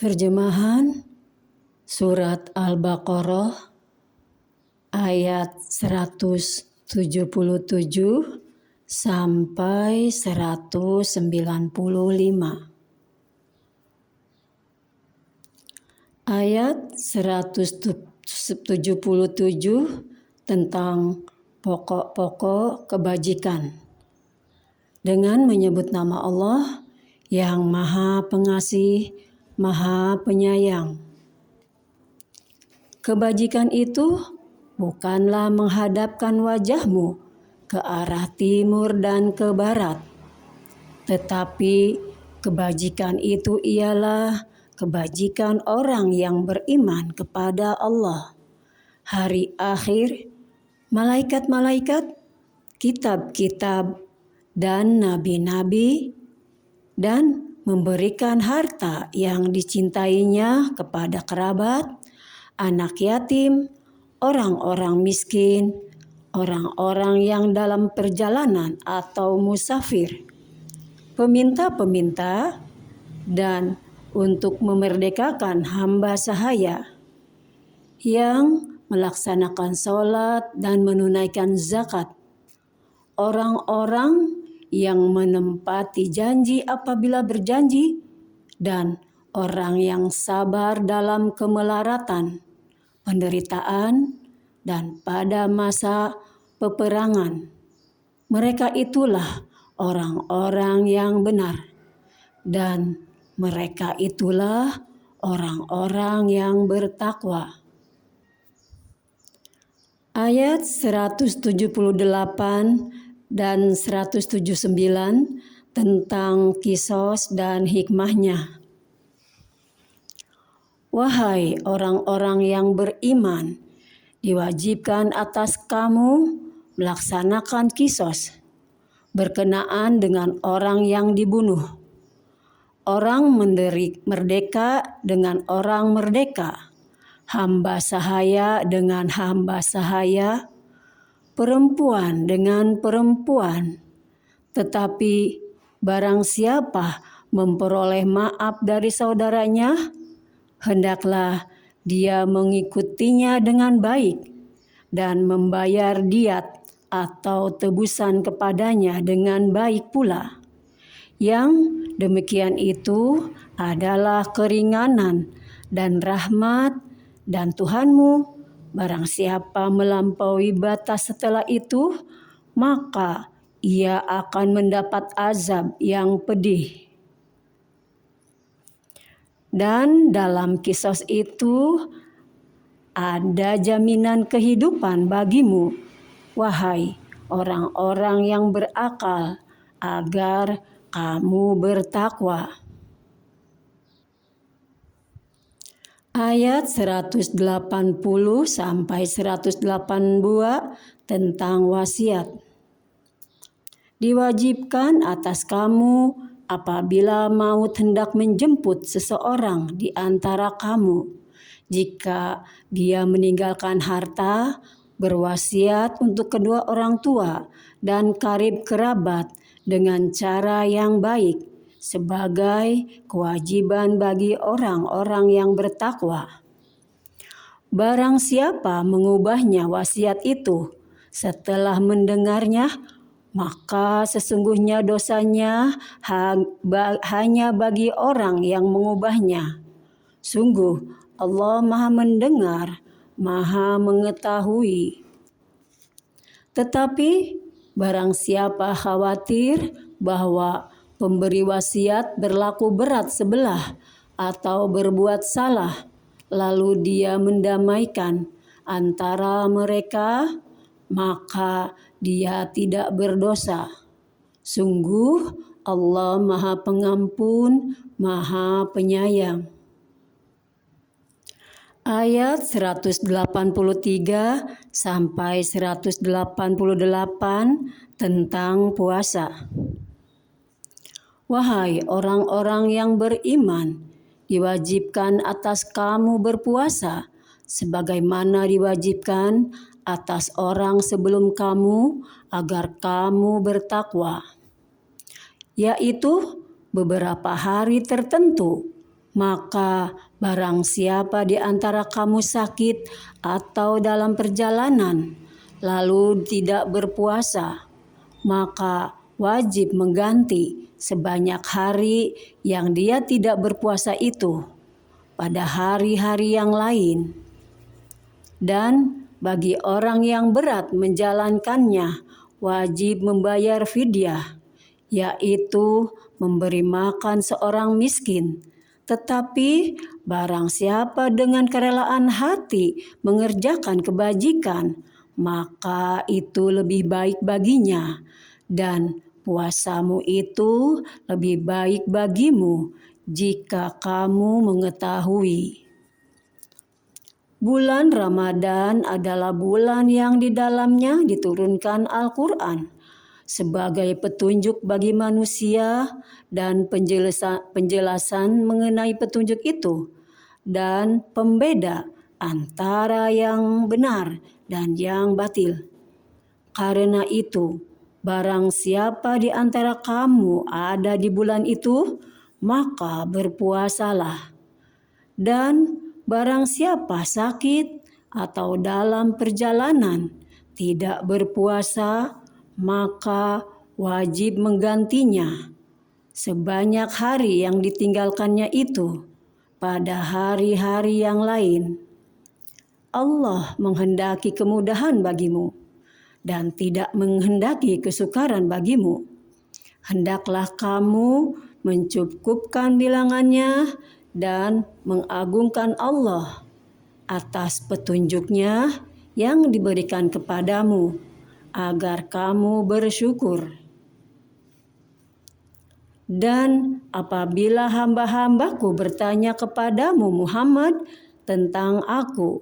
Terjemahan Surat Al-Baqarah ayat 177 sampai 195. Ayat 177 tentang pokok-pokok kebajikan dengan menyebut nama Allah yang Maha Pengasih, Maha Penyayang. Kebajikan itu bukanlah menghadapkan wajahmu ke arah timur dan ke barat, tetapi kebajikan itu ialah kebajikan orang yang beriman kepada Allah, hari akhir, malaikat-malaikat, kitab-kitab, dan nabi-nabi, dan memberikan harta yang dicintainya kepada kerabat, anak yatim, orang-orang miskin, orang-orang yang dalam perjalanan atau musafir, peminta-peminta, dan untuk memerdekakan hamba sahaya yang melaksanakan sholat dan menunaikan zakat, orang-orang yang menempati janji apabila berjanji, dan orang yang sabar dalam kemelaratan, penderitaan, dan pada masa peperangan. Mereka itulah orang-orang yang benar, dan mereka itulah orang-orang yang bertakwa. Ayat 178 dan 179 tentang Qisas dan hikmahnya. Wahai orang-orang yang beriman, diwajibkan atas kamu melaksanakan Qisas berkenaan dengan orang yang dibunuh, orang merdeka dengan orang merdeka, hamba sahaya dengan hamba sahaya, perempuan dengan perempuan. Tetapi barang siapa memperoleh maaf dari saudaranya, hendaklah dia mengikutinya dengan baik dan membayar diat atau tebusan kepadanya dengan baik pula. Yang demikian itu adalah keringanan dan rahmat, dan Tuhanmu, barang siapa melampaui batas setelah itu, maka ia akan mendapat azab yang pedih. Dan dalam Qisas itu ada jaminan kehidupan bagimu, wahai orang-orang yang berakal, agar kamu bertakwa. Ayat 180 sampai 182 tentang wasiat. Diwajibkan atas kamu apabila maut hendak menjemput seseorang di antara kamu, jika dia meninggalkan harta, berwasiat untuk kedua orang tua dan karib kerabat dengan cara yang baik, sebagai kewajiban bagi orang-orang yang bertakwa. Barang siapa mengubahnya wasiat itu setelah mendengarnya, maka sesungguhnya dosanya hanya bagi orang yang mengubahnya. Sungguh Allah Maha mendengar, Maha mengetahui. Tetapi barang siapa khawatir bahwa pemberi wasiat berlaku berat sebelah atau berbuat salah, lalu dia mendamaikan antara mereka, maka dia tidak berdosa. Sungguh Allah Maha Pengampun, Maha Penyayang. Ayat 183 sampai 188 tentang puasa. Wahai orang-orang yang beriman, diwajibkan atas kamu berpuasa, sebagaimana diwajibkan atas orang sebelum kamu, agar kamu bertakwa, yaitu beberapa hari tertentu Maka barang siapa di antara kamu sakit atau dalam perjalanan, lalu tidak berpuasa, maka wajib mengganti sebanyak hari yang dia tidak berpuasa itu pada hari-hari yang lain. Dan bagi orang yang berat menjalankannya, wajib membayar fidyah, yaitu memberi makan seorang miskin. Tetapi barang siapa dengan kerelaan hati mengerjakan kebajikan, maka itu lebih baik baginya, dan puasamu itu lebih baik bagimu jika kamu mengetahui. Bulan Ramadan adalah bulan yang di dalamnya diturunkan Al-Quran sebagai petunjuk bagi manusia dan penjelasan mengenai petunjuk itu dan pembeda antara yang benar dan yang batil. Karena itu, barang siapa di antara kamu ada di bulan itu, maka berpuasalah. Dan barang siapa sakit atau dalam perjalanan tidak berpuasa, maka wajib menggantinya sebanyak hari yang ditinggalkannya itu pada hari-hari yang lain. Allah menghendaki kemudahan bagimu dan tidak menghendaki kesukaran bagimu. Hendaklah kamu mencukupkan bilangannya dan mengagungkan Allah atas petunjuknya yang diberikan kepadamu, agar kamu bersyukur. Dan apabila hamba-hambaku bertanya kepadamu Muhammad tentang aku,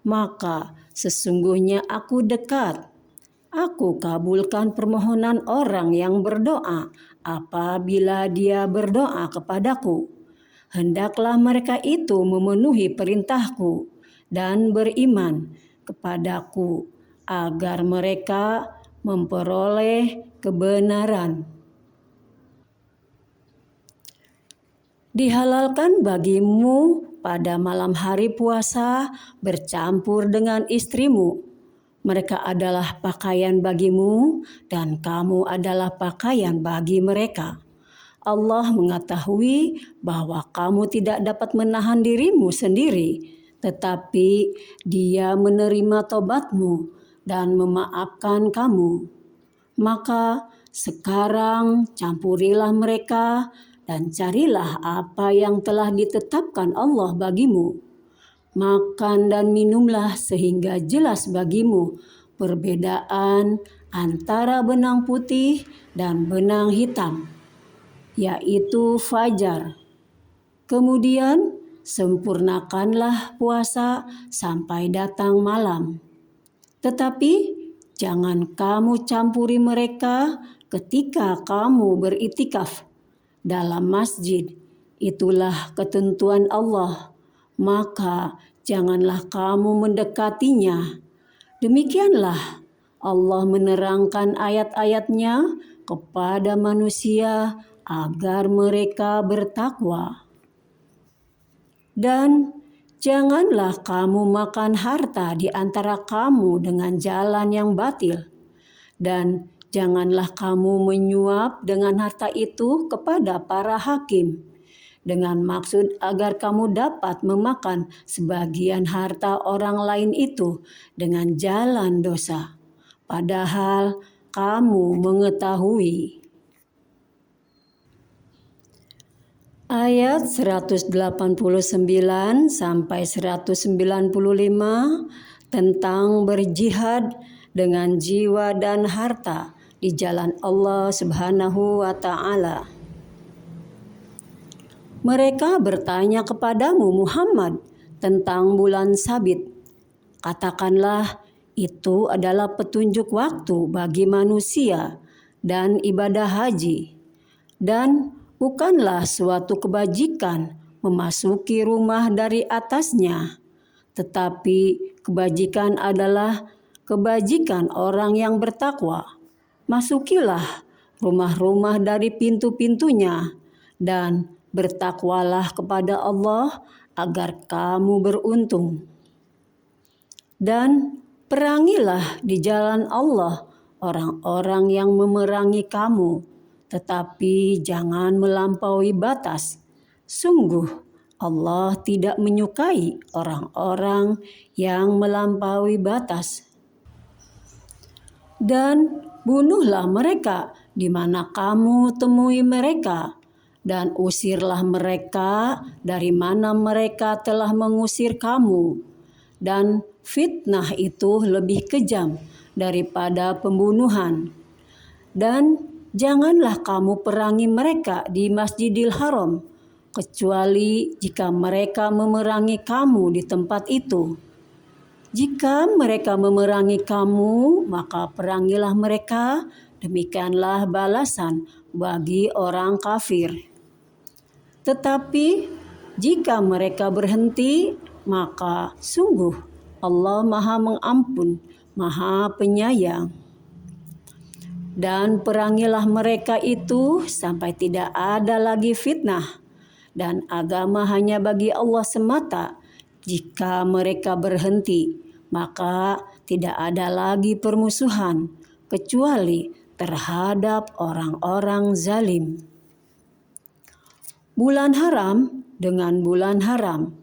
maka sesungguhnya aku dekat. Aku kabulkan permohonan orang yang berdoa apabila dia berdoa kepadaku. Hendaklah mereka itu memenuhi perintahku dan beriman kepadaku, agar mereka memperoleh kebenaran. Dihalalkan bagimu pada malam hari puasa bercampur dengan istrimu. Mereka adalah pakaian bagimu dan kamu adalah pakaian bagi mereka. Allah mengetahui bahwa kamu tidak dapat menahan dirimu sendiri, tetapi Dia menerima tobatmu dan memaafkan kamu. Maka sekarang campurilah mereka dan carilah apa yang telah ditetapkan Allah bagimu. Makan dan minumlah sehingga jelas bagimu perbedaan antara benang putih dan benang hitam, yaitu fajar. Kemudian sempurnakanlah puasa sampai datang malam. Tetapi jangan kamu campuri mereka ketika kamu beritikaf dalam masjid. Itulah ketentuan Allah, maka janganlah kamu mendekatinya. Demikianlah Allah menerangkan ayat-ayatnya kepada manusia agar mereka bertakwa. Dan janganlah kamu makan harta di antara kamu dengan jalan yang batil. Dan janganlah kamu menyuap dengan harta itu kepada para hakim, dengan maksud agar kamu dapat memakan sebagian harta orang lain itu dengan jalan dosa, padahal kamu mengetahui. Ayat 189 sampai 195 tentang berjihad dengan jiwa dan harta di jalan Allah Subhanahu wa Ta'ala. Mereka bertanya kepadamu Muhammad tentang bulan Sabit. Katakanlah, itu adalah petunjuk waktu bagi manusia dan ibadah haji. Dan bukanlah suatu kebajikan memasuki rumah dari atasnya, tetapi kebajikan adalah kebajikan orang yang bertakwa. Masukilah rumah-rumah dari pintu-pintunya dan bertakwalah kepada Allah agar kamu beruntung. Dan perangilah di jalan Allah orang-orang yang memerangi kamu, tetapi jangan melampaui batas. Sungguh Allah tidak menyukai orang-orang yang melampaui batas. Dan bunuhlah mereka di mana kamu temui mereka, dan usirlah mereka dari mana mereka telah mengusir kamu. Dan fitnah itu lebih kejam daripada pembunuhan. Dan janganlah kamu perangi mereka di Masjidil Haram, kecuali jika mereka memerangi kamu di tempat itu. Jika mereka memerangi kamu, maka perangilah mereka, demikianlah balasan bagi orang kafir. Tetapi jika mereka berhenti, maka sungguh Allah Maha Mengampun, Maha Penyayang. Dan perangilah mereka itu sampai tidak ada lagi fitnah, dan agama hanya bagi Allah semata. Jika mereka berhenti, maka tidak ada lagi permusuhan kecuali terhadap orang-orang zalim. Bulan haram dengan bulan haram,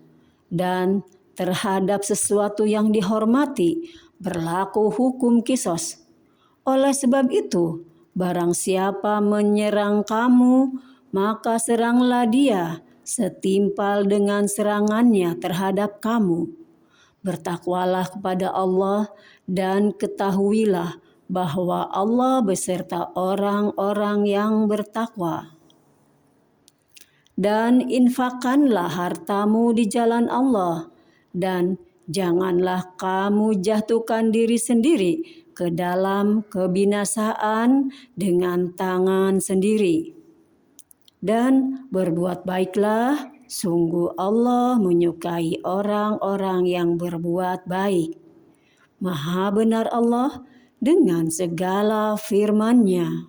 dan terhadap sesuatu yang dihormati berlaku hukum kisos. Oleh sebab itu, barang siapa menyerang kamu, maka seranglah dia setimpal dengan serangannya terhadap kamu. Bertakwalah kepada Allah dan ketahuilah bahwa Allah beserta orang-orang yang bertakwa. Dan infakkanlah hartamu di jalan Allah, dan janganlah kamu jatuhkan diri sendiri ke dalam kebinasaan dengan tangan sendiri. Dan berbuat baiklah, sungguh Allah menyukai orang-orang yang berbuat baik. Maha benar Allah dengan segala firman-Nya.